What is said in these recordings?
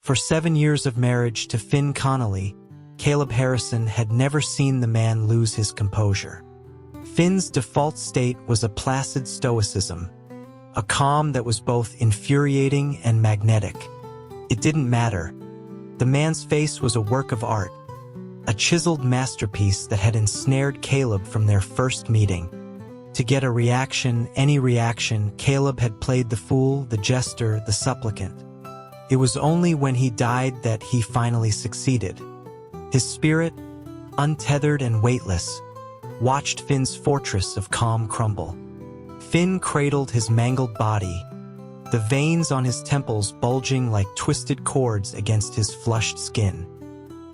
For 7 years of marriage to Finn Connolly, Caleb Harrison had never seen the man lose his composure. Finn's default state was a placid stoicism, a calm that was both infuriating and magnetic. It didn't matter. The man's face was a work of art, a chiseled masterpiece that had ensnared Caleb from their first meeting. To get a reaction, any reaction, Caleb had played the fool, the jester, the supplicant. It was only when he died that he finally succeeded. His spirit, untethered and weightless, watched Finn's fortress of calm crumble. Finn cradled his mangled body, the veins on his temples bulging like twisted cords against his flushed skin.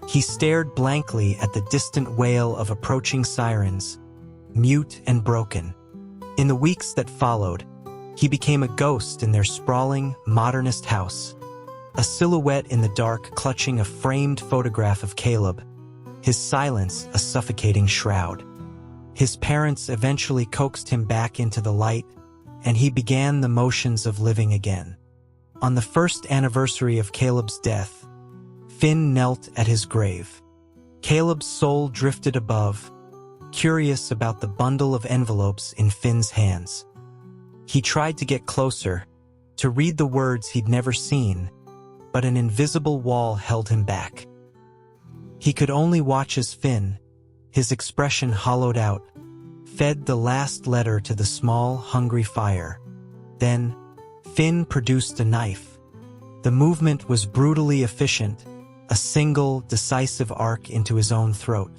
He stared blankly at the distant wail of approaching sirens, mute and broken. In the weeks that followed, he became a ghost in their sprawling, modernist house, a silhouette in the dark clutching a framed photograph of Caleb, his silence a suffocating shroud. His parents eventually coaxed him back into the light, and he began the motions of living again. On the first anniversary of Caleb's death, Finn knelt at his grave. Caleb's soul drifted above, curious about the bundle of envelopes in Finn's hands. He tried to get closer, to read the words he'd never seen, but an invisible wall held him back. He could only watch as Finn, his expression hollowed out, fed the last letter to the small, hungry fire. Then, Finn produced a knife. The movement was brutally efficient, a single, decisive arc into his own throat.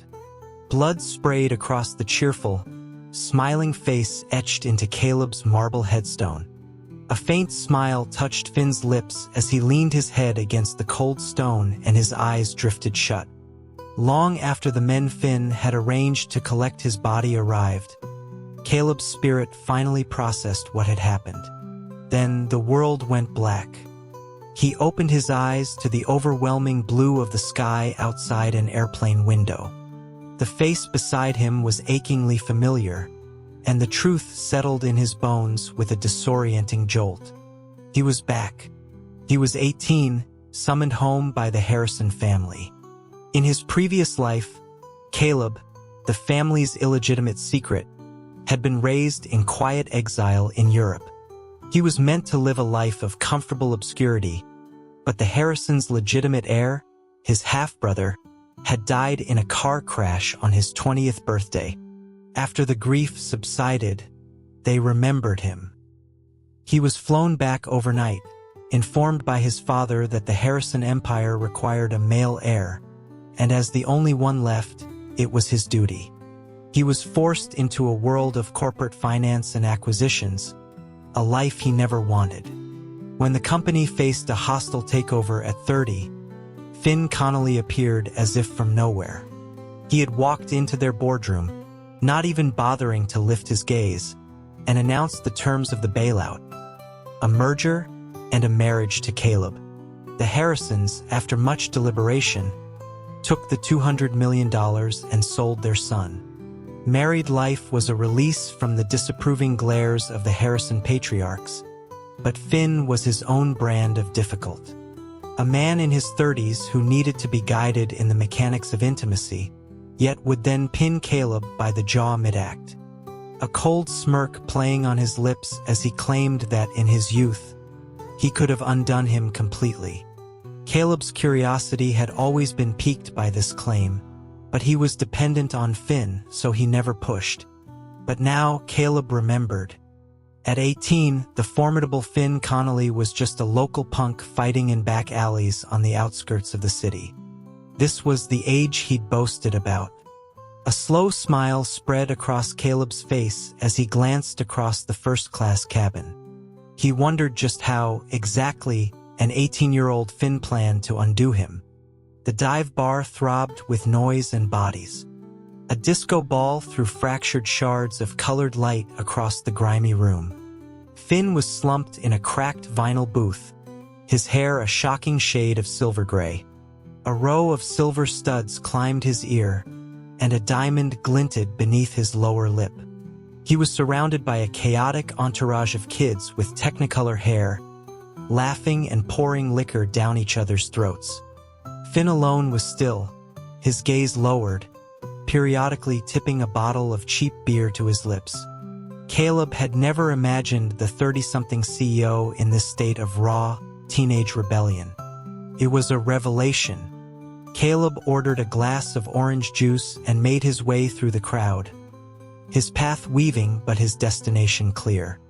Blood sprayed across the cheerful, smiling face etched into Caleb's marble headstone. A faint smile touched Finn's lips as he leaned his head against the cold stone and his eyes drifted shut. Long after the men Finn had arranged to collect his body arrived, Caleb's spirit finally processed what had happened. Then the world went black. He opened his eyes to the overwhelming blue of the sky outside an airplane window. The face beside him was achingly familiar, and the truth settled in his bones with a disorienting jolt. He was back. He was 18, summoned home by the Harrison family. In his previous life, Caleb, the family's illegitimate secret, had been raised in quiet exile in Europe. He was meant to live a life of comfortable obscurity, but the Harrisons' legitimate heir, his half-brother, had died in a car crash on his 20th birthday. After the grief subsided, they remembered him. He was flown back overnight, informed by his father that the Harrison empire required a male heir, and as the only one left, it was his duty. He was forced into a world of corporate finance and acquisitions, a life he never wanted. When the company faced a hostile takeover at 30, Finn Connolly appeared as if from nowhere. He had walked into their boardroom, not even bothering to lift his gaze, and announced the terms of the bailout: a merger and a marriage to Caleb. The Harrisons, after much deliberation, took the $200 million and sold their son. Married life was a release from the disapproving glares of the Harrison patriarchs, but Finn was his own brand of difficult. A man in his 30s who needed to be guided in the mechanics of intimacy, yet would then pin Caleb by the jaw mid-act. A cold smirk playing on his lips as he claimed that in his youth, he could have undone him completely. Caleb's curiosity had always been piqued by this claim, but he was dependent on Finn, so he never pushed. But now Caleb remembered. At 18, the formidable Finn Connolly was just a local punk fighting in back alleys on the outskirts of the city. This was the age he'd boasted about. A slow smile spread across Caleb's face as he glanced across the first-class cabin. He wondered just how, exactly, an 18-year-old Finn planned to undo him. The dive bar throbbed with noise and bodies. A disco ball threw fractured shards of colored light across the grimy room. Finn was slumped in a cracked vinyl booth, his hair a shocking shade of silver gray. A row of silver studs climbed his ear, and a diamond glinted beneath his lower lip. He was surrounded by a chaotic entourage of kids with technicolor hair, laughing and pouring liquor down each other's throats. Finn alone was still, his gaze lowered, periodically tipping a bottle of cheap beer to his lips. Caleb had never imagined the 30-something CEO in this state of raw, teenage rebellion. It was a revelation. Caleb ordered a glass of orange juice and made his way through the crowd. His path weaving but his destination clear.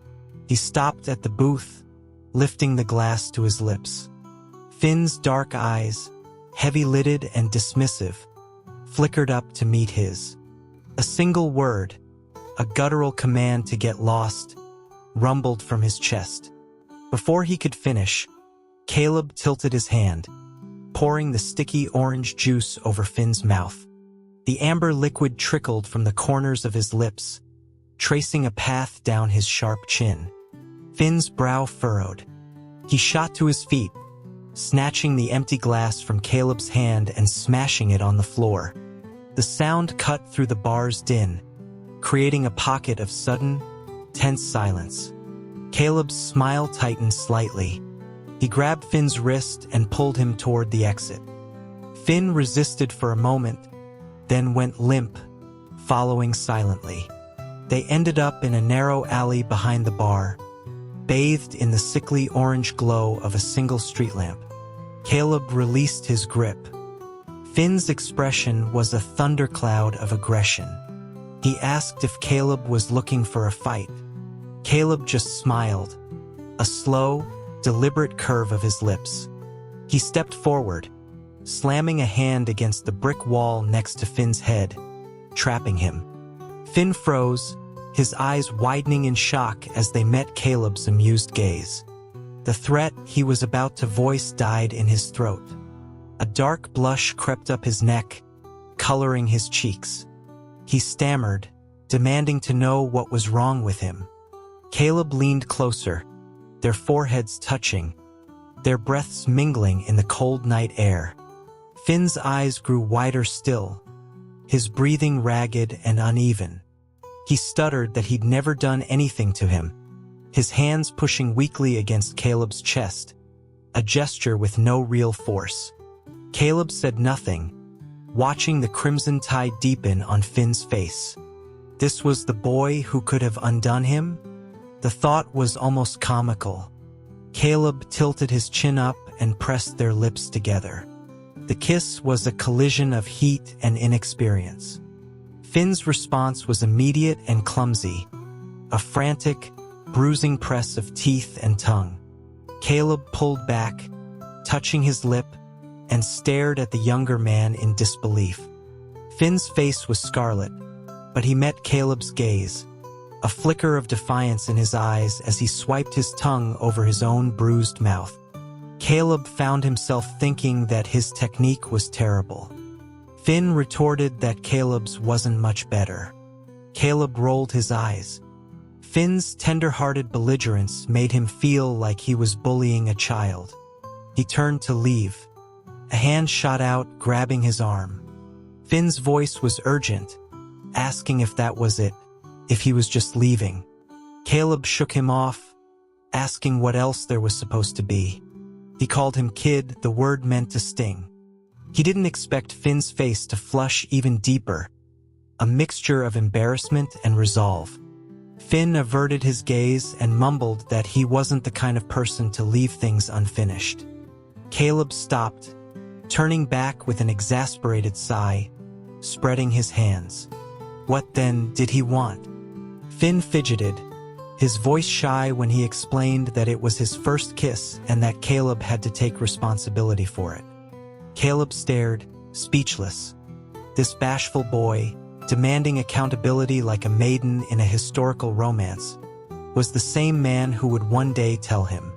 He stopped at the booth, lifting the glass to his lips. Finn's dark eyes, heavy-lidded and dismissive, flickered up to meet his. A single word, a guttural command to get lost, rumbled from his chest. Before he could finish, Caleb tilted his hand, pouring the sticky orange juice over Finn's mouth. The amber liquid trickled from the corners of his lips, tracing a path down his sharp chin. Finn's brow furrowed. He shot to his feet, snatching the empty glass from Caleb's hand and smashing it on the floor. The sound cut through the bar's din, creating a pocket of sudden, tense silence. Caleb's smile tightened slightly. He grabbed Finn's wrist and pulled him toward the exit. Finn resisted for a moment, then went limp, following silently. They ended up in a narrow alley behind the bar, bathed in the sickly orange glow of a single street lamp. Caleb released his grip. Finn's expression was a thundercloud of aggression. He asked if Caleb was looking for a fight. Caleb just smiled, a slow, deliberate curve of his lips. He stepped forward, slamming a hand against the brick wall next to Finn's head, trapping him. Finn froze, his eyes widening in shock as they met Caleb's amused gaze. The threat he was about to voice died in his throat. A dark blush crept up his neck, coloring his cheeks. He stammered, demanding to know what was wrong with him. Caleb leaned closer, their foreheads touching, their breaths mingling in the cold night air. Finn's eyes grew wider still, his breathing ragged and uneven. He stuttered that he'd never done anything to him, his hands pushing weakly against Caleb's chest, a gesture with no real force. Caleb said nothing, watching the crimson tide deepen on Finn's face. This was the boy who could have undone him? The thought was almost comical. Caleb tilted his chin up and pressed their lips together. The kiss was a collision of heat and inexperience. Finn's response was immediate and clumsy, a frantic, bruising press of teeth and tongue. Caleb pulled back, touching his lip, and stared at the younger man in disbelief. Finn's face was scarlet, but he met Caleb's gaze, a flicker of defiance in his eyes as he swiped his tongue over his own bruised mouth. Caleb found himself thinking that his technique was terrible. Finn retorted that Caleb's wasn't much better. Caleb rolled his eyes. Finn's tender-hearted belligerence made him feel like he was bullying a child. He turned to leave. A hand shot out, grabbing his arm. Finn's voice was urgent, asking if that was it, if he was just leaving. Caleb shook him off, asking what else there was supposed to be. He called him kid, the word meant to sting. He didn't expect Finn's face to flush even deeper, a mixture of embarrassment and resolve. Finn averted his gaze and mumbled that he wasn't the kind of person to leave things unfinished. Caleb stopped, turning back with an exasperated sigh, spreading his hands. What then did he want? Finn fidgeted, his voice shy when he explained that it was his first kiss and that Caleb had to take responsibility for it. Caleb stared, speechless. This bashful boy, demanding accountability like a maiden in a historical romance, was the same man who would one day tell him,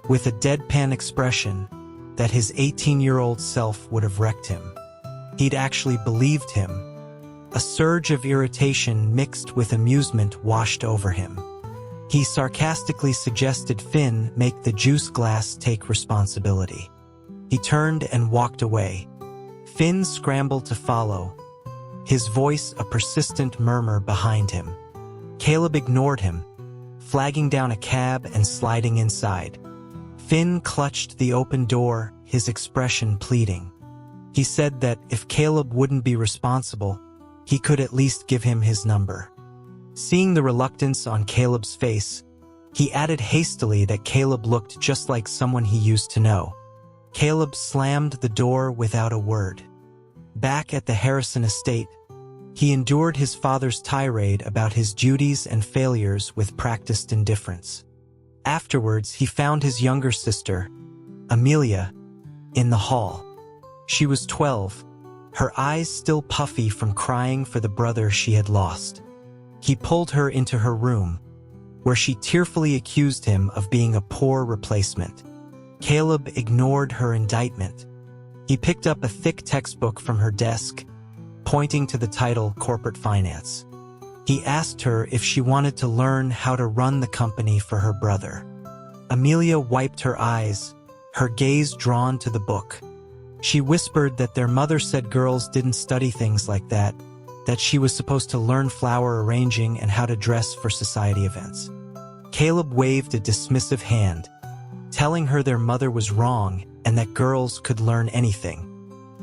with a deadpan expression, that his 18-year-old self would have wrecked him. He'd actually believed him. A surge of irritation mixed with amusement washed over him. He sarcastically suggested Finn make the juice glass take responsibility. He turned and walked away. Finn scrambled to follow, his voice a persistent murmur behind him. Caleb ignored him, flagging down a cab and sliding inside. Finn clutched the open door, his expression pleading. He said that if Caleb wouldn't be responsible, he could at least give him his number. Seeing the reluctance on Caleb's face, he added hastily that Caleb looked just like someone he used to know. Caleb slammed the door without a word. Back at the Harrison estate, he endured his father's tirade about his duties and failures with practiced indifference. Afterwards, he found his younger sister, Amelia, in the hall. She was 12, her eyes still puffy from crying for the brother she had lost. He pulled her into her room, where she tearfully accused him of being a poor replacement. Caleb ignored her indictment. He picked up a thick textbook from her desk, pointing to the title Corporate Finance. He asked her if she wanted to learn how to run the company for her brother. Amelia wiped her eyes, her gaze drawn to the book. She whispered that their mother said girls didn't study things like that she was supposed to learn flower arranging and how to dress for society events. Caleb waved a dismissive hand, telling her their mother was wrong and that girls could learn anything.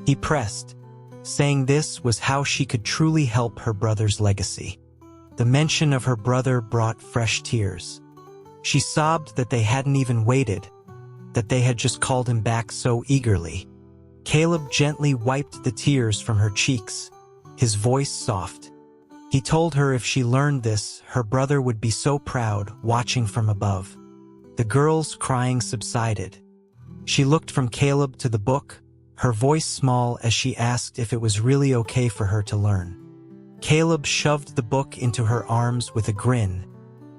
He pressed, saying this was how she could truly help her brother's legacy. The mention of her brother brought fresh tears. She sobbed that they hadn't even waited, that they had just called him back so eagerly. Caleb gently wiped the tears from her cheeks, his voice soft. He told her if she learned this, her brother would be so proud, watching from above. The girl's crying subsided. She looked from Caleb to the book, her voice small as she asked if it was really okay for her to learn. Caleb shoved the book into her arms with a grin,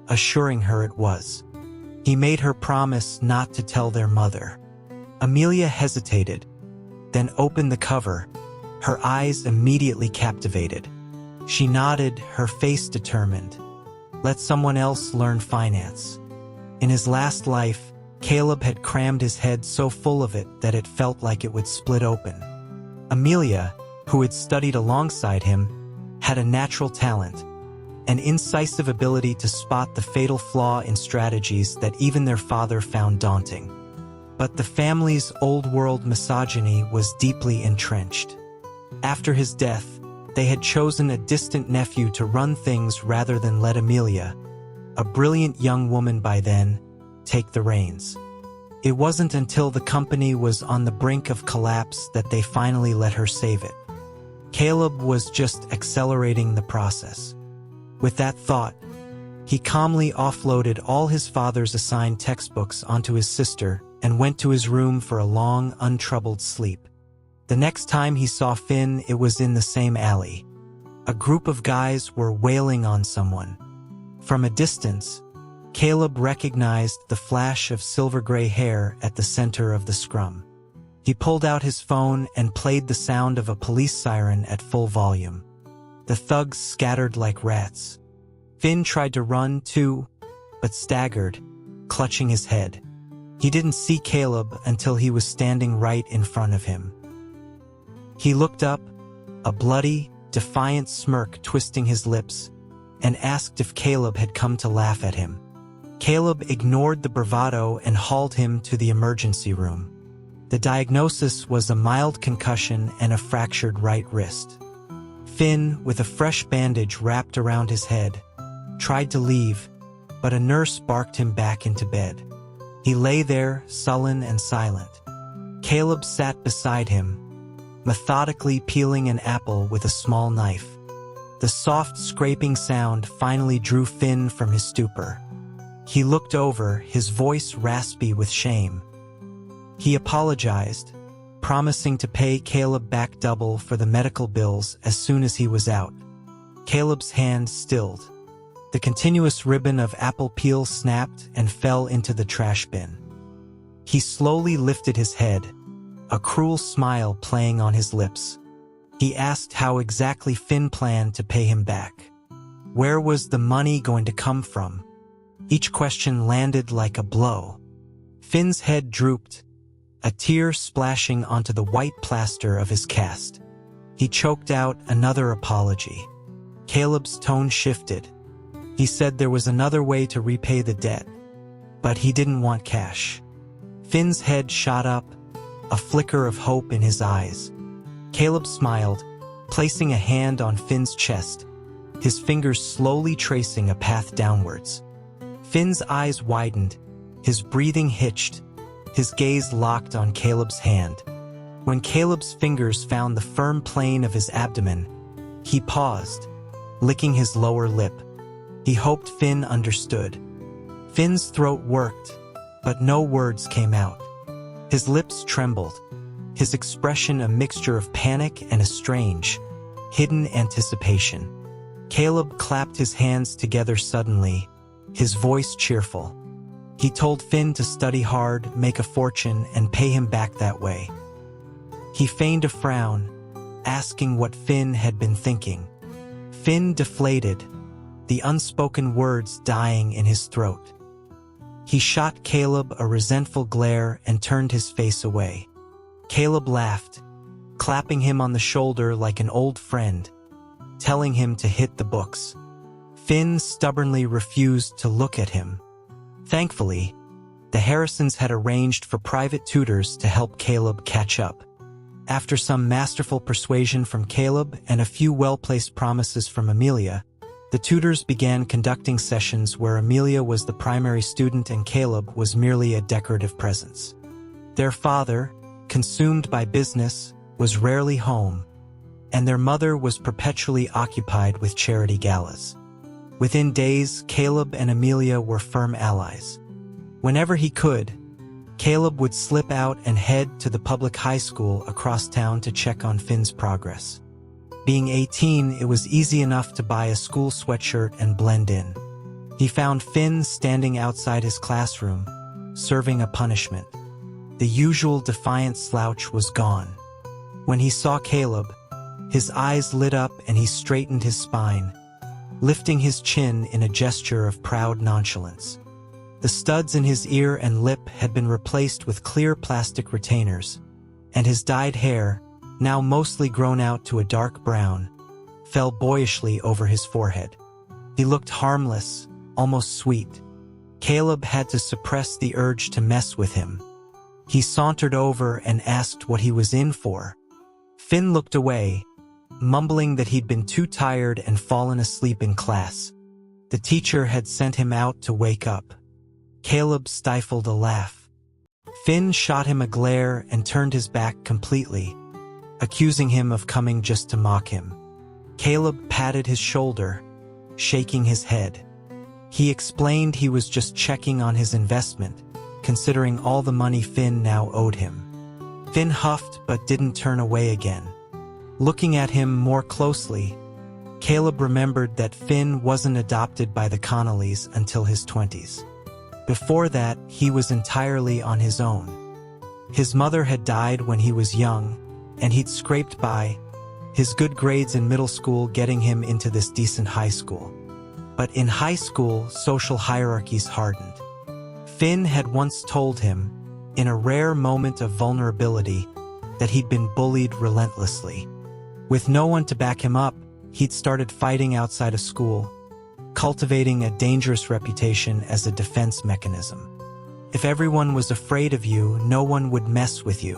assuring her it was. He made her promise not to tell their mother. Amelia hesitated, then opened the cover, her eyes immediately captivated. She nodded, her face determined. Let someone else learn finance. In his last life, Caleb had crammed his head so full of it that it felt like it would split open. Amelia, who had studied alongside him, had a natural talent, an incisive ability to spot the fatal flaw in strategies that even their father found daunting. But the family's old-world misogyny was deeply entrenched. After his death, they had chosen a distant nephew to run things rather than let Amelia, a brilliant young woman by then, take the reins. It wasn't until the company was on the brink of collapse that they finally let her save it. Caleb was just accelerating the process. With that thought, he calmly offloaded all his father's assigned textbooks onto his sister and went to his room for a long, untroubled sleep. The next time he saw Finn, it was in the same alley. A group of guys were wailing on someone. From a distance, Caleb recognized the flash of silver-gray hair at the center of the scrum. He pulled out his phone and played the sound of a police siren at full volume. The thugs scattered like rats. Finn tried to run, too, but staggered, clutching his head. He didn't see Caleb until he was standing right in front of him. He looked up, a bloody, defiant smirk twisting his lips, and asked if Caleb had come to laugh at him. Caleb ignored the bravado and hauled him to the emergency room. The diagnosis was a mild concussion and a fractured right wrist. Finn, with a fresh bandage wrapped around his head, tried to leave, but a nurse barked him back into bed. He lay there, sullen and silent. Caleb sat beside him, methodically peeling an apple with a small knife. The soft scraping sound finally drew Finn from his stupor. He looked over, his voice raspy with shame. He apologized, promising to pay Caleb back double for the medical bills as soon as he was out. Caleb's hand stilled. The continuous ribbon of apple peel snapped and fell into the trash bin. He slowly lifted his head, a cruel smile playing on his lips. He asked how exactly Finn planned to pay him back. Where was the money going to come from? Each question landed like a blow. Finn's head drooped, a tear splashing onto the white plaster of his cast. He choked out another apology. Caleb's tone shifted. He said there was another way to repay the debt, but he didn't want cash. Finn's head shot up, a flicker of hope in his eyes. Caleb smiled, placing a hand on Finn's chest, his fingers slowly tracing a path downwards. Finn's eyes widened, his breathing hitched, his gaze locked on Caleb's hand. When Caleb's fingers found the firm plane of his abdomen, he paused, licking his lower lip. He hoped Finn understood. Finn's throat worked, but no words came out. His lips trembled, his expression a mixture of panic and a strange, hidden anticipation. Caleb clapped his hands together suddenly, his voice cheerful. He told Finn to study hard, make a fortune, and pay him back that way. He feigned a frown, asking what Finn had been thinking. Finn deflated, the unspoken words dying in his throat. He shot Caleb a resentful glare and turned his face away. Caleb laughed, clapping him on the shoulder like an old friend, telling him to hit the books. Finn stubbornly refused to look at him. Thankfully, the Harrisons had arranged for private tutors to help Caleb catch up. After some masterful persuasion from Caleb and a few well-placed promises from Amelia, the tutors began conducting sessions where Amelia was the primary student and Caleb was merely a decorative presence. Their father, consumed by business, was rarely home, and their mother was perpetually occupied with charity galas. Within days, Caleb and Amelia were firm allies. Whenever he could, Caleb would slip out and head to the public high school across town to check on Finn's progress. Being 18, it was easy enough to buy a school sweatshirt and blend in. He found Finn standing outside his classroom, serving a punishment. The usual defiant slouch was gone. When he saw Caleb, his eyes lit up and he straightened his spine, lifting his chin in a gesture of proud nonchalance. The studs in his ear and lip had been replaced with clear plastic retainers, and his dyed hair, now mostly grown out to a dark brown, fell boyishly over his forehead. He looked harmless, almost sweet. Caleb had to suppress the urge to mess with him. He sauntered over and asked what he was in for. Finn looked away, mumbling that he'd been too tired and fallen asleep in class. The teacher had sent him out to wake up. Caleb stifled a laugh. Finn shot him a glare and turned his back completely, accusing him of coming just to mock him. Caleb patted his shoulder, shaking his head. He explained he was just checking on his investment, considering all the money Finn now owed him. Finn huffed but didn't turn away again. Looking at him more closely, Caleb remembered that Finn wasn't adopted by the Connollys until his 20s. Before that, he was entirely on his own. His mother had died when he was young, and he'd scraped by, his good grades in middle school getting him into this decent high school. But in high school, social hierarchies hardened. Finn had once told him, in a rare moment of vulnerability, that he'd been bullied relentlessly. With no one to back him up, he'd started fighting outside of school, cultivating a dangerous reputation as a defense mechanism. If everyone was afraid of you, no one would mess with you.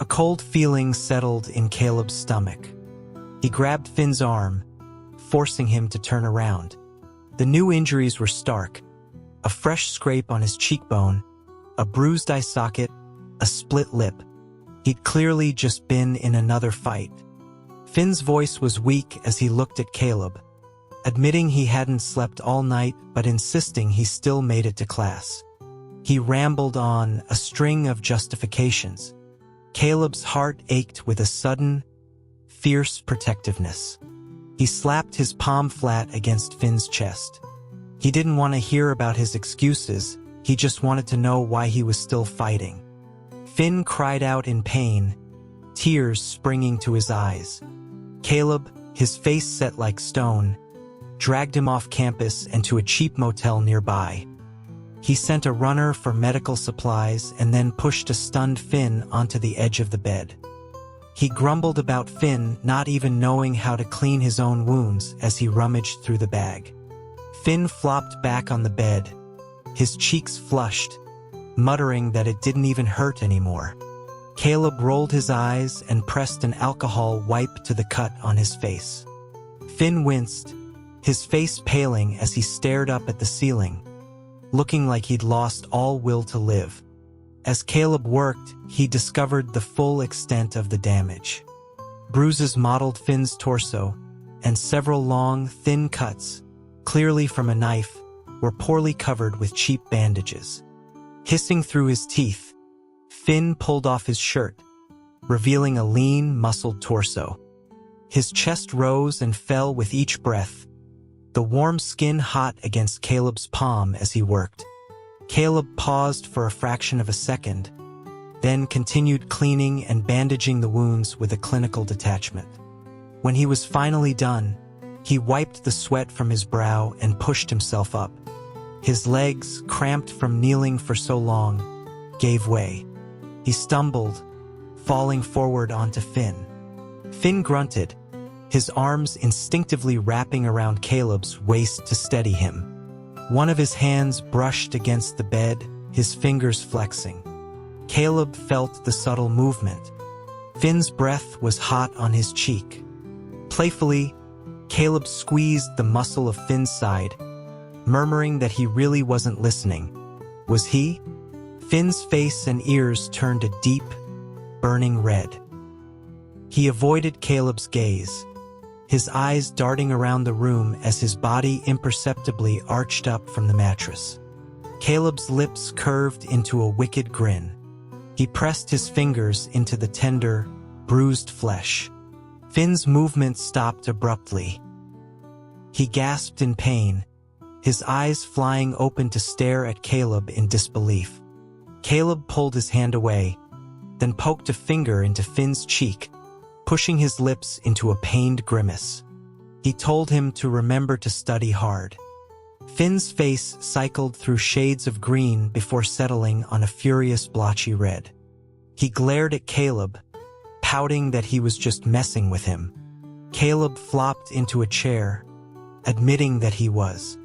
A cold feeling settled in Caleb's stomach. He grabbed Finn's arm, forcing him to turn around. The new injuries were stark. A fresh scrape on his cheekbone, a bruised eye socket, a split lip. He'd clearly just been in another fight. Finn's voice was weak as he looked at Caleb, admitting he hadn't slept all night but insisting he still made it to class. He rambled on, a string of justifications. Caleb's heart ached with a sudden, fierce protectiveness. He slapped his palm flat against Finn's chest. He didn't want to hear about his excuses, he just wanted to know why he was still fighting. Finn cried out in pain, tears springing to his eyes. Caleb, his face set like stone, dragged him off campus and to a cheap motel nearby. He sent a runner for medical supplies and then pushed a stunned Finn onto the edge of the bed. He grumbled about Finn not even knowing how to clean his own wounds as he rummaged through the bag. Finn flopped back on the bed, his cheeks flushed, muttering that it didn't even hurt anymore. Caleb rolled his eyes and pressed an alcohol wipe to the cut on his face. Finn winced, his face paling as he stared up at the ceiling, looking like he'd lost all will to live. As Caleb worked, he discovered the full extent of the damage. Bruises mottled Finn's torso, and several long, thin cuts, clearly from a knife, were poorly covered with cheap bandages. Hissing through his teeth, Finn pulled off his shirt, revealing a lean, muscled torso. His chest rose and fell with each breath, the warm skin hot against Caleb's palm as he worked. Caleb paused for a fraction of a second, then continued cleaning and bandaging the wounds with a clinical detachment. When he was finally done, he wiped the sweat from his brow and pushed himself up. His legs, cramped from kneeling for so long, gave way. He stumbled, falling forward onto Finn. Finn grunted, his arms instinctively wrapping around Caleb's waist to steady him. One of his hands brushed against the bed, his fingers flexing. Caleb felt the subtle movement. Finn's breath was hot on his cheek. Playfully, Caleb squeezed the muscle of Finn's side, murmuring that he really wasn't listening. Was he? Finn's face and ears turned a deep, burning red. He avoided Caleb's gaze, his eyes darting around the room as his body imperceptibly arched up from the mattress. Caleb's lips curved into a wicked grin. He pressed his fingers into the tender, bruised flesh. Finn's movement stopped abruptly. He gasped in pain, his eyes flying open to stare at Caleb in disbelief. Caleb pulled his hand away, then poked a finger into Finn's cheek, pushing his lips into a pained grimace. He told him to remember to study hard. Finn's face cycled through shades of green before settling on a furious blotchy red. He glared at Caleb, pouting that he was just messing with him. Caleb flopped into a chair, admitting that he was.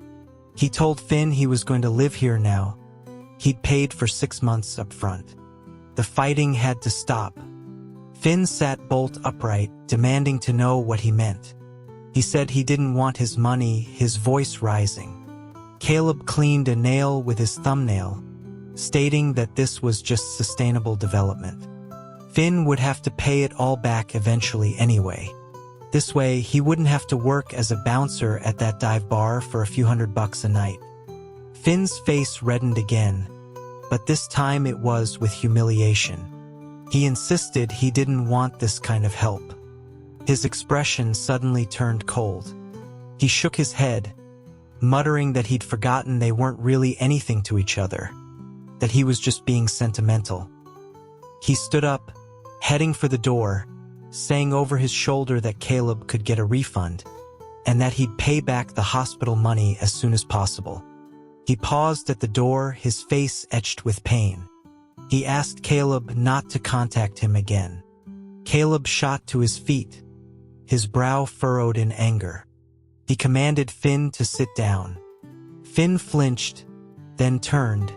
He told Finn he was going to live here now. He'd paid for 6 months up front. The fighting had to stop. Finn sat bolt upright, demanding to know what he meant. He said he didn't want his money, his voice rising. Caleb cleaned a nail with his thumbnail, stating that this was just sustainable development. Finn would have to pay it all back eventually anyway. This way, he wouldn't have to work as a bouncer at that dive bar for a few $100 a night. Finn's face reddened again, but this time it was with humiliation. He insisted he didn't want this kind of help. His expression suddenly turned cold. He shook his head, muttering that he'd forgotten they weren't really anything to each other, that he was just being sentimental. He stood up, heading for the door, saying over his shoulder that Caleb could get a refund, and that he'd pay back the hospital money as soon as possible. He paused at the door, his face etched with pain. He asked Caleb not to contact him again. Caleb shot to his feet, his brow furrowed in anger. He commanded Finn to sit down. Finn flinched, then turned,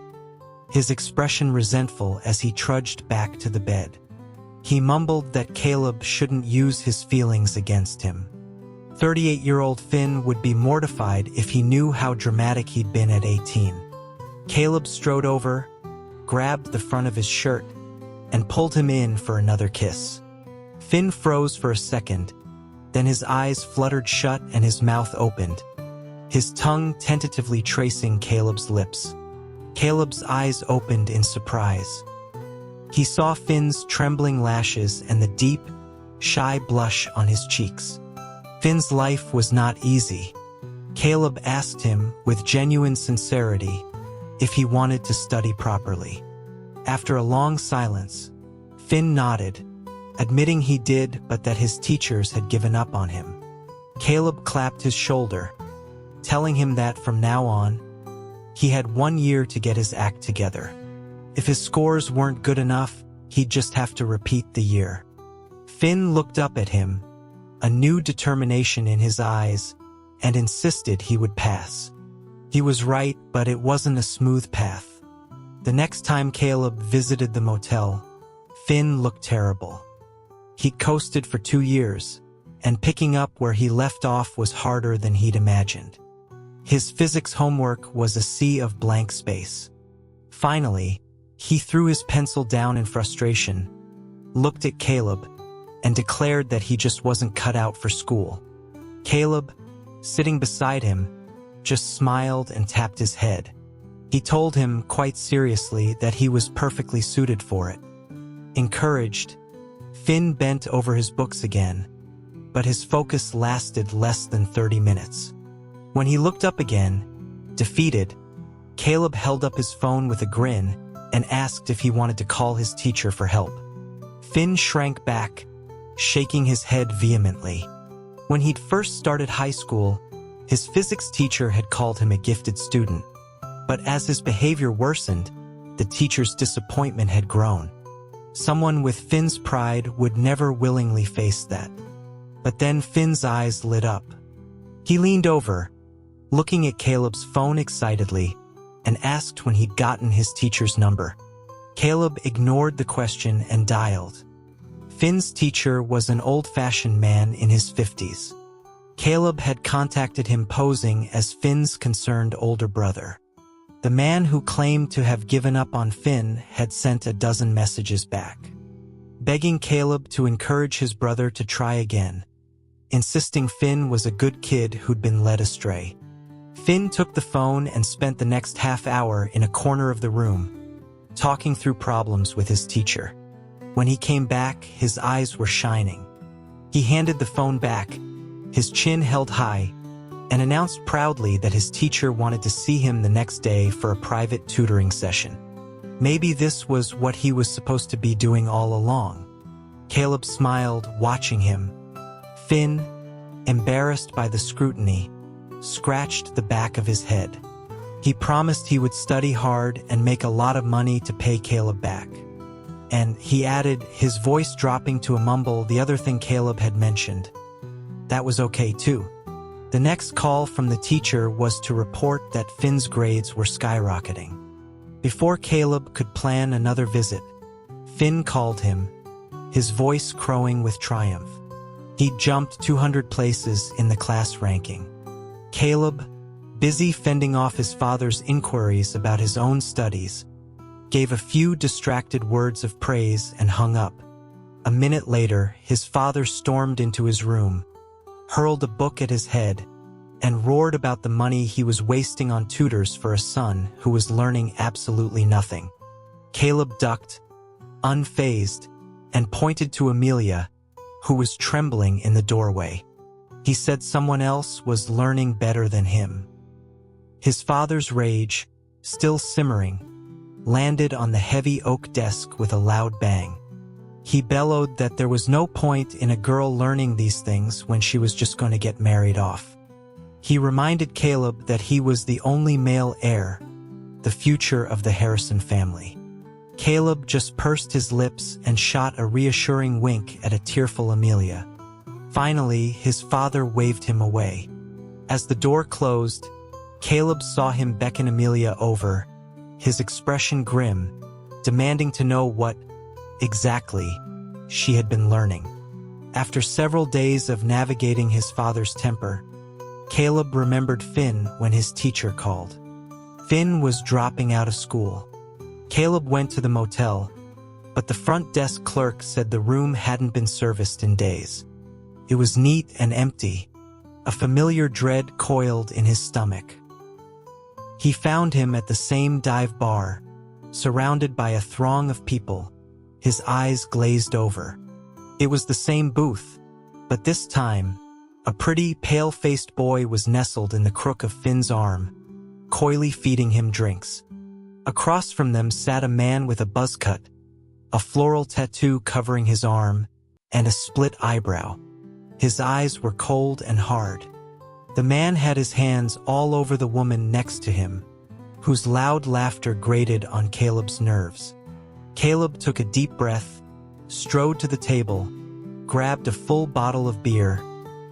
his expression resentful as he trudged back to the bed. He mumbled that Caleb shouldn't use his feelings against him. 38-year-old Finn would be mortified if he knew how dramatic he'd been at 18. Caleb strode over, grabbed the front of his shirt, and pulled him in for another kiss. Finn froze for a second, then his eyes fluttered shut and his mouth opened, his tongue tentatively tracing Caleb's lips. Caleb's eyes opened in surprise. He saw Finn's trembling lashes and the deep, shy blush on his cheeks. Finn's life was not easy. Caleb asked him, with genuine sincerity, if he wanted to study properly. After a long silence, Finn nodded, admitting he did, but that his teachers had given up on him. Caleb clapped his shoulder, telling him that from now on, he had 1 year to get his act together. If his scores weren't good enough, he'd just have to repeat the year. Finn looked up at him, a new determination in his eyes, and insisted he would pass. He was right, but it wasn't a smooth path. The next time Caleb visited the motel, Finn looked terrible. He'd coasted for 2 years, and picking up where he left off was harder than he'd imagined. His physics homework was a sea of blank space. Finally, he threw his pencil down in frustration, looked at Caleb, and declared that he just wasn't cut out for school. Caleb, sitting beside him, just smiled and tapped his head. He told him quite seriously that he was perfectly suited for it. Encouraged, Finn bent over his books again, but his focus lasted less than 30 minutes. When he looked up again, defeated, Caleb held up his phone with a grin and asked if he wanted to call his teacher for help. Finn shrank back, shaking his head vehemently. When he'd first started high school, his physics teacher had called him a gifted student. But as his behavior worsened, the teacher's disappointment had grown. Someone with Finn's pride would never willingly face that. But then Finn's eyes lit up. He leaned over, looking at Caleb's phone excitedly, and asked when he'd gotten his teacher's number. Caleb ignored the question and dialed. Finn's teacher was an old-fashioned man in his 50s. Caleb had contacted him posing as Finn's concerned older brother. The man who claimed to have given up on Finn had sent a dozen messages back, begging Caleb to encourage his brother to try again, insisting Finn was a good kid who'd been led astray. Finn took the phone and spent the next half hour in a corner of the room, talking through problems with his teacher. When he came back, his eyes were shining. He handed the phone back, his chin held high, and announced proudly that his teacher wanted to see him the next day for a private tutoring session. Maybe this was what he was supposed to be doing all along. Caleb smiled, watching him. Finn, embarrassed by the scrutiny, scratched the back of his head. He promised he would study hard and make a lot of money to pay Caleb back. And he added, his voice dropping to a mumble, the other thing Caleb had mentioned. That was okay too. The next call from the teacher was to report that Finn's grades were skyrocketing. Before Caleb could plan another visit, Finn called him, his voice crowing with triumph. He'd jumped 200 places in the class ranking. Caleb, busy fending off his father's inquiries about his own studies, gave a few distracted words of praise and hung up. A minute later, his father stormed into his room, hurled a book at his head, and roared about the money he was wasting on tutors for a son who was learning absolutely nothing. Caleb ducked, unfazed, and pointed to Amelia, who was trembling in the doorway. He said someone else was learning better than him. His father's rage, still simmering, landed on the heavy oak desk with a loud bang. He bellowed that there was no point in a girl learning these things when she was just going to get married off. He reminded Caleb that he was the only male heir, the future of the Harrison family. Caleb just pursed his lips and shot a reassuring wink at a tearful Amelia. Finally, his father waved him away. As the door closed, Caleb saw him beckon Amelia over, his expression grim, demanding to know what exactly she had been learning. After several days of navigating his father's temper, Caleb remembered Finn when his teacher called. Finn was dropping out of school. Caleb went to the motel, but the front desk clerk said the room hadn't been serviced in days. It was neat and empty. A familiar dread coiled in his stomach. He found him at the same dive bar, surrounded by a throng of people, his eyes glazed over. It was the same booth, but this time, a pretty, pale-faced boy was nestled in the crook of Finn's arm, coyly feeding him drinks. Across from them sat a man with a buzz cut, a floral tattoo covering his arm, and a split eyebrow. His eyes were cold and hard. The man had his hands all over the woman next to him, whose loud laughter grated on Caleb's nerves. Caleb took a deep breath, strode to the table, grabbed a full bottle of beer,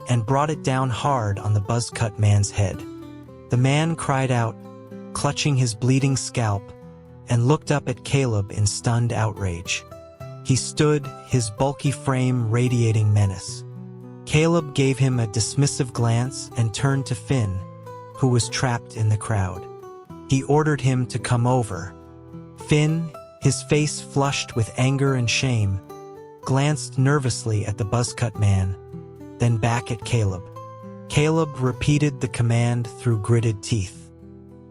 and brought it down hard on the buzz-cut man's head. The man cried out, clutching his bleeding scalp, and looked up at Caleb in stunned outrage. He stood, his bulky frame radiating menace. Caleb gave him a dismissive glance and turned to Finn, who was trapped in the crowd. He ordered him to come over. Finn, his face flushed with anger and shame, glanced nervously at the buzzcut man, then back at Caleb. Caleb repeated the command through gritted teeth.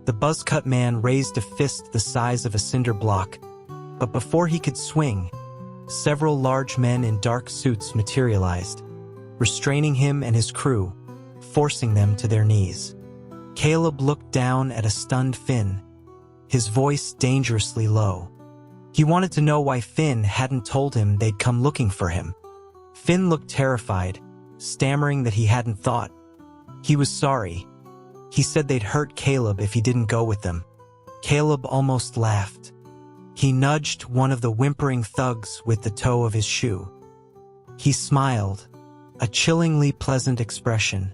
The buzzcut man raised a fist the size of a cinder block, but before he could swing, several large men in dark suits materialized, restraining him and his crew, forcing them to their knees. Caleb looked down at a stunned Finn, his voice dangerously low. He wanted to know why Finn hadn't told him they'd come looking for him. Finn looked terrified, stammering that he hadn't thought. He was sorry. He said they'd hurt Caleb if he didn't go with them. Caleb almost laughed. He nudged one of the whimpering thugs with the toe of his shoe. He smiled, a chillingly pleasant expression,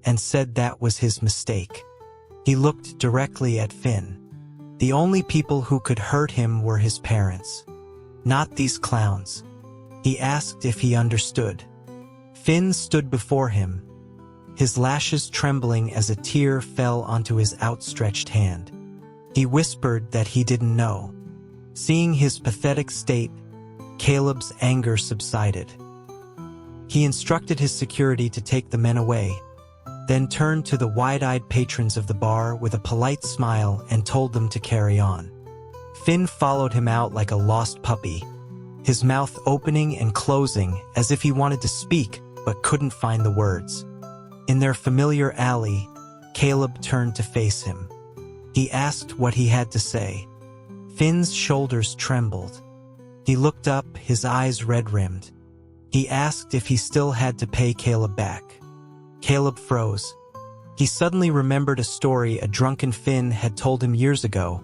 and said that was his mistake. He looked directly at Finn. The only people who could hurt him were his parents, not these clowns. He asked if he understood. Finn stood before him, his lashes trembling as a tear fell onto his outstretched hand. He whispered that he didn't know. Seeing his pathetic state, Caleb's anger subsided. He instructed his security to take the men away, then turned to the wide-eyed patrons of the bar with a polite smile and told them to carry on. Finn followed him out like a lost puppy, his mouth opening and closing as if he wanted to speak but couldn't find the words. In their familiar alley, Caleb turned to face him. He asked what he had to say. Finn's shoulders trembled. He looked up, his eyes red-rimmed. He asked if he still had to pay Caleb back. Caleb froze. He suddenly remembered a story a drunken Finn had told him years ago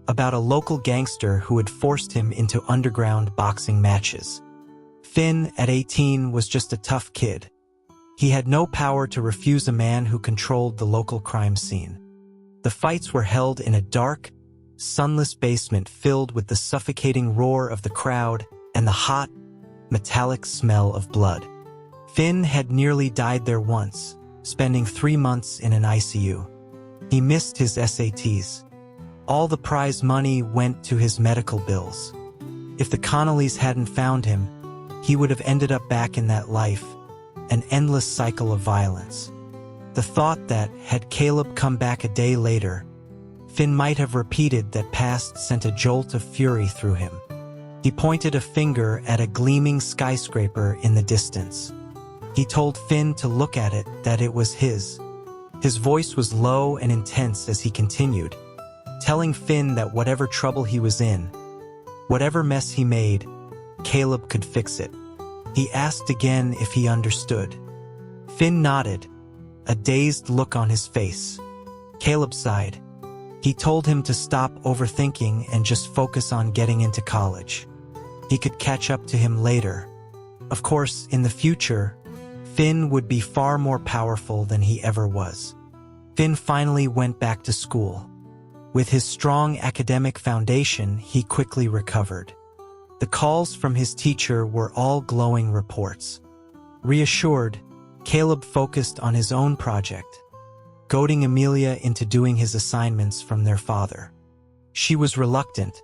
about a local gangster who had forced him into underground boxing matches. Finn, at 18, was just a tough kid. He had no power to refuse a man who controlled the local crime scene. The fights were held in a dark, sunless basement filled with the suffocating roar of the crowd and the hot, metallic smell of blood. Finn had nearly died there once, spending 3 months in an ICU. He missed his SATs. All the prize money went to his medical bills. If the Connollys hadn't found him, he would have ended up back in that life, an endless cycle of violence. The thought that, had Caleb come back a day later, Finn might have repeated that past sent a jolt of fury through him. He pointed a finger at a gleaming skyscraper in the distance. He told Finn to look at it, that it was his. His voice was low and intense as he continued, telling Finn that whatever trouble he was in, whatever mess he made, Caleb could fix it. He asked again if he understood. Finn nodded, a dazed look on his face. Caleb sighed. He told him to stop overthinking and just focus on getting into college. He could catch up to him later. Of course, in the future, Finn would be far more powerful than he ever was. Finn finally went back to school. With his strong academic foundation, he quickly recovered. The calls from his teacher were all glowing reports. Reassured, Caleb focused on his own project, goading Amelia into doing his assignments from their father. She was reluctant,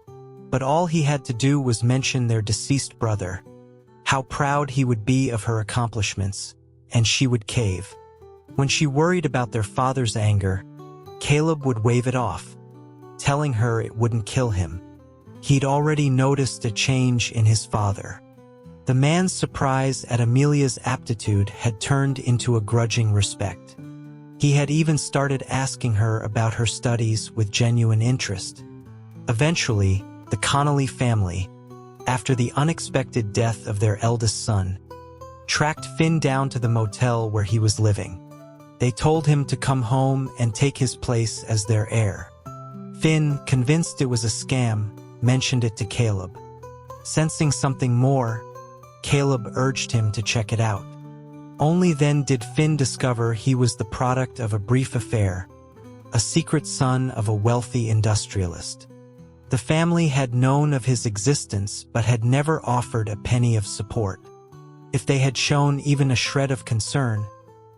but all he had to do was mention their deceased brother, how proud he would be of her accomplishments, and she would cave. When she worried about their father's anger, Caleb would wave it off, telling her it wouldn't kill him. He'd already noticed a change in his father. The man's surprise at Amelia's aptitude had turned into a grudging respect. He had even started asking her about her studies with genuine interest. Eventually, the Connolly family, after the unexpected death of their eldest son, tracked Finn down to the motel where he was living. They told him to come home and take his place as their heir. Finn, convinced it was a scam, mentioned it to Caleb. Sensing something more, Caleb urged him to check it out. Only then did Finn discover he was the product of a brief affair, a secret son of a wealthy industrialist. The family had known of his existence but had never offered a penny of support. If they had shown even a shred of concern,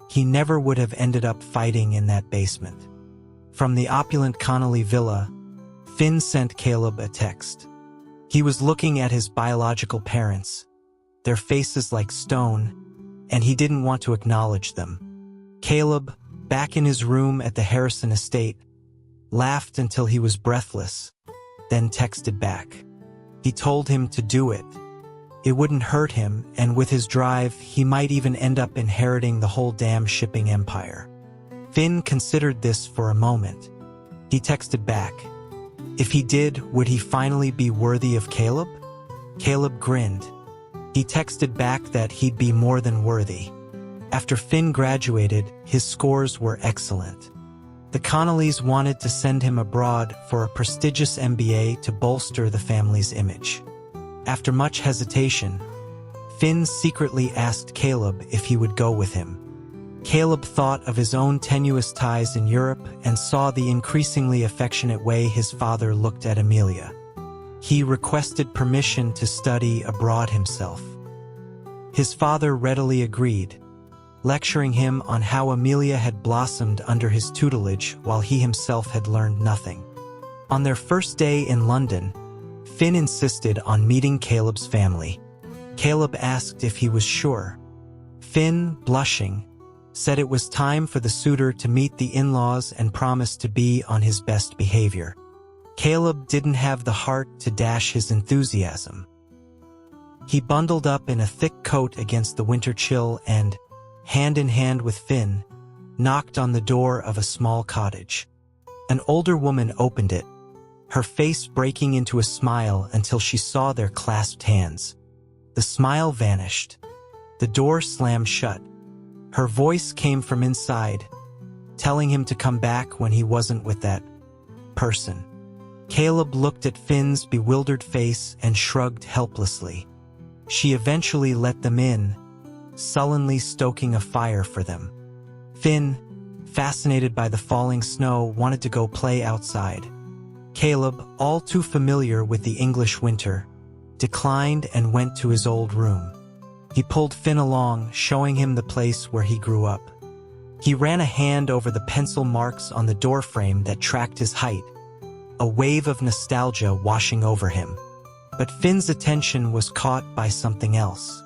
he never would have ended up fighting in that basement. From the opulent Connolly villa, Finn sent Caleb a text. He was looking at his biological parents, their faces like stone, and he didn't want to acknowledge them. Caleb, back in his room at the Harrison estate, laughed until he was breathless, then texted back. He told him to do it. It wouldn't hurt him, and with his drive, he might even end up inheriting the whole damn shipping empire. Finn considered this for a moment. He texted back. If he did, would he finally be worthy of Caleb? Caleb grinned. He texted back that he'd be more than worthy. After Finn graduated, his scores were excellent. The Connollys wanted to send him abroad for a prestigious MBA to bolster the family's image. After much hesitation, Finn secretly asked Caleb if he would go with him. Caleb thought of his own tenuous ties in Europe and saw the increasingly affectionate way his father looked at Amelia. He requested permission to study abroad himself. His father readily agreed, lecturing him on how Amelia had blossomed under his tutelage while he himself had learned nothing. On their first day in London, Finn insisted on meeting Caleb's family. Caleb asked if he was sure. Finn, blushing, said it was time for the suitor to meet the in-laws and promised to be on his best behavior. Caleb didn't have the heart to dash his enthusiasm. He bundled up in a thick coat against the winter chill and, hand in hand with Finn, knocked on the door of a small cottage. An older woman opened it, her face breaking into a smile until she saw their clasped hands. The smile vanished. The door slammed shut. Her voice came from inside, telling him to come back when he wasn't with that person. Caleb looked at Finn's bewildered face and shrugged helplessly. She eventually let them in, sullenly stoking a fire for them. Finn, fascinated by the falling snow, wanted to go play outside. Caleb, all too familiar with the English winter, declined and went to his old room. He pulled Finn along, showing him the place where he grew up. He ran a hand over the pencil marks on the doorframe that tracked his height, a wave of nostalgia washing over him. But Finn's attention was caught by something else.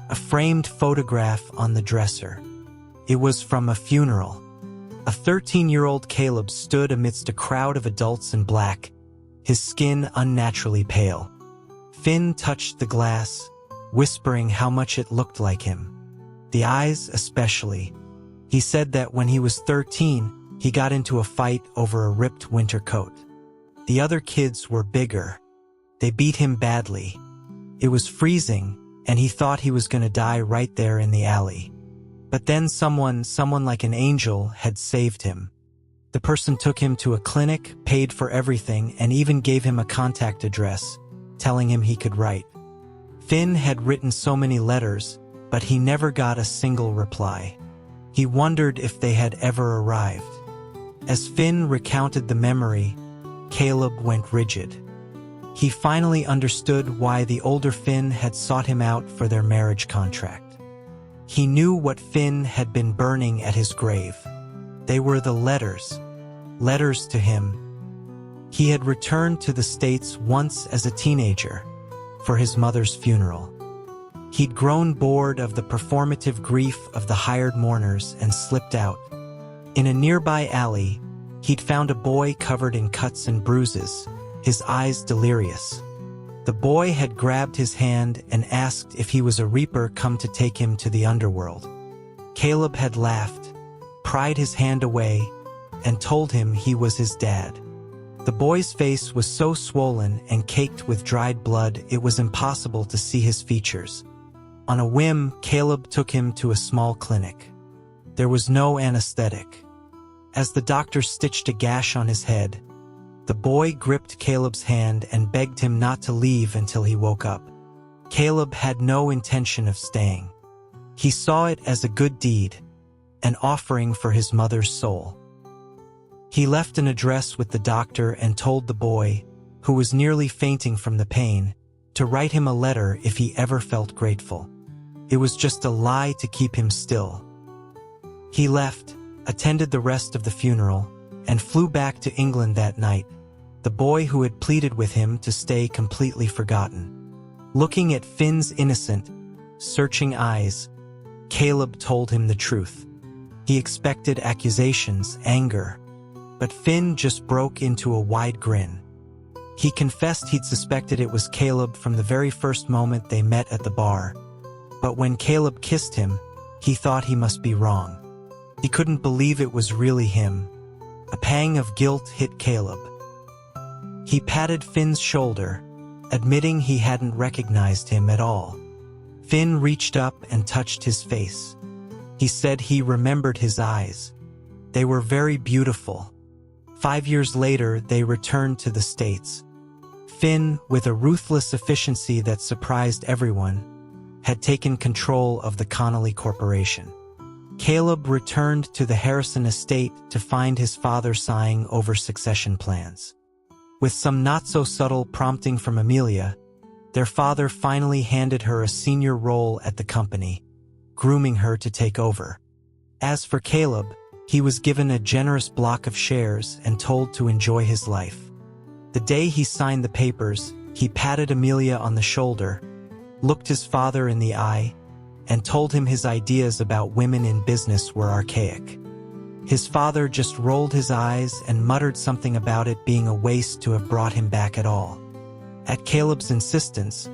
A framed photograph on the dresser. It was from a funeral. A 13-year-old Caleb stood amidst a crowd of adults in black, his skin unnaturally pale. Finn touched the glass, whispering how much it looked like him. The eyes especially. He said that when he was 13, he got into a fight over a ripped winter coat. The other kids were bigger. They beat him badly. It was freezing, and he thought he was going to die right there in the alley. But then someone like an angel had saved him. The person took him to a clinic, paid for everything, and even gave him a contact address, telling him he could write. Finn had written so many letters, but he never got a single reply. He wondered if they had ever arrived. As Finn recounted the memory, Caleb went rigid. He finally understood why the older Finn had sought him out for their marriage contract. He knew what Finn had been burning at his grave. They were the letters to him. He had returned to the States once as a teenager, for his mother's funeral. He'd grown bored of the performative grief of the hired mourners and slipped out. In a nearby alley, he'd found a boy covered in cuts and bruises, his eyes delirious. The boy had grabbed his hand and asked if he was a reaper come to take him to the underworld. Caleb had laughed, pried his hand away, and told him he was his dad. The boy's face was so swollen and caked with dried blood it was impossible to see his features. On a whim, Caleb took him to a small clinic. There was no anesthetic. As the doctor stitched a gash on his head, the boy gripped Caleb's hand and begged him not to leave until he woke up. Caleb had no intention of staying. He saw it as a good deed, an offering for his mother's soul. He left an address with the doctor and told the boy, who was nearly fainting from the pain, to write him a letter if he ever felt grateful. It was just a lie to keep him still. He left, attended the rest of the funeral, and flew back to England that night, the boy who had pleaded with him to stay completely forgotten. Looking at Finn's innocent, searching eyes, Caleb told him the truth. He expected accusations, anger, but Finn just broke into a wide grin. He confessed he'd suspected it was Caleb from the very first moment they met at the bar, but when Caleb kissed him, he thought he must be wrong. He couldn't believe it was really him. A pang of guilt hit Caleb. He patted Finn's shoulder, admitting he hadn't recognized him at all. Finn reached up and touched his face. He said he remembered his eyes. They were very beautiful. 5 years later, they returned to the States. Finn, with a ruthless efficiency that surprised everyone, had taken control of the Connolly Corporation. Caleb returned to the Harrison estate to find his father sighing over succession plans. With some not-so-subtle prompting from Amelia, their father finally handed her a senior role at the company, grooming her to take over. As for Caleb, he was given a generous block of shares and told to enjoy his life. The day he signed the papers, he patted Amelia on the shoulder, looked his father in the eye, and told him his ideas about women in business were archaic. His father just rolled his eyes and muttered something about it being a waste to have brought him back at all. At Caleb's insistence,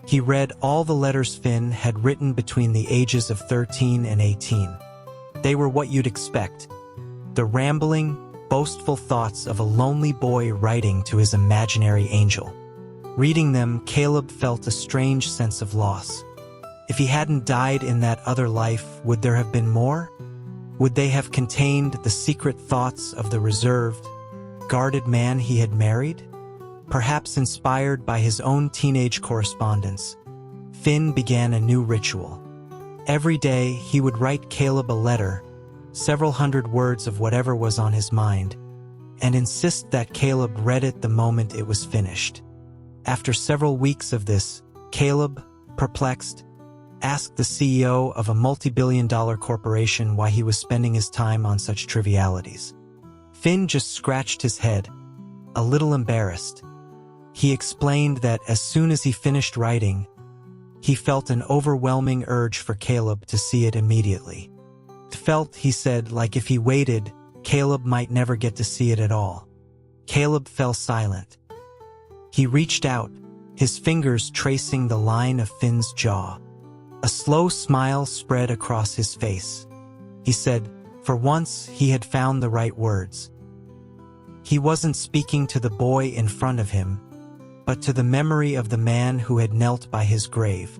he read all the letters Finn had written between the ages of 13 and 18. They were what you'd expect, the rambling, boastful thoughts of a lonely boy writing to his imaginary angel. Reading them, Caleb felt a strange sense of loss. If he hadn't died in that other life, would there have been more? Would they have contained the secret thoughts of the reserved, guarded man he had married? Perhaps inspired by his own teenage correspondence, Finn began a new ritual. Every day he would write Caleb a letter, several hundred words of whatever was on his mind, and insist that Caleb read it the moment it was finished. After several weeks of this, Caleb, perplexed, asked the CEO of a multi-billion-dollar corporation why he was spending his time on such trivialities. Finn just scratched his head, a little embarrassed. He explained that as soon as he finished writing, he felt an overwhelming urge for Caleb to see it immediately. It felt, he said, like if he waited, Caleb might never get to see it at all. Caleb fell silent. He reached out, his fingers tracing the line of Finn's jaw. A slow smile spread across his face. He said, for once, he had found the right words. He wasn't speaking to the boy in front of him, but to the memory of the man who had knelt by his grave.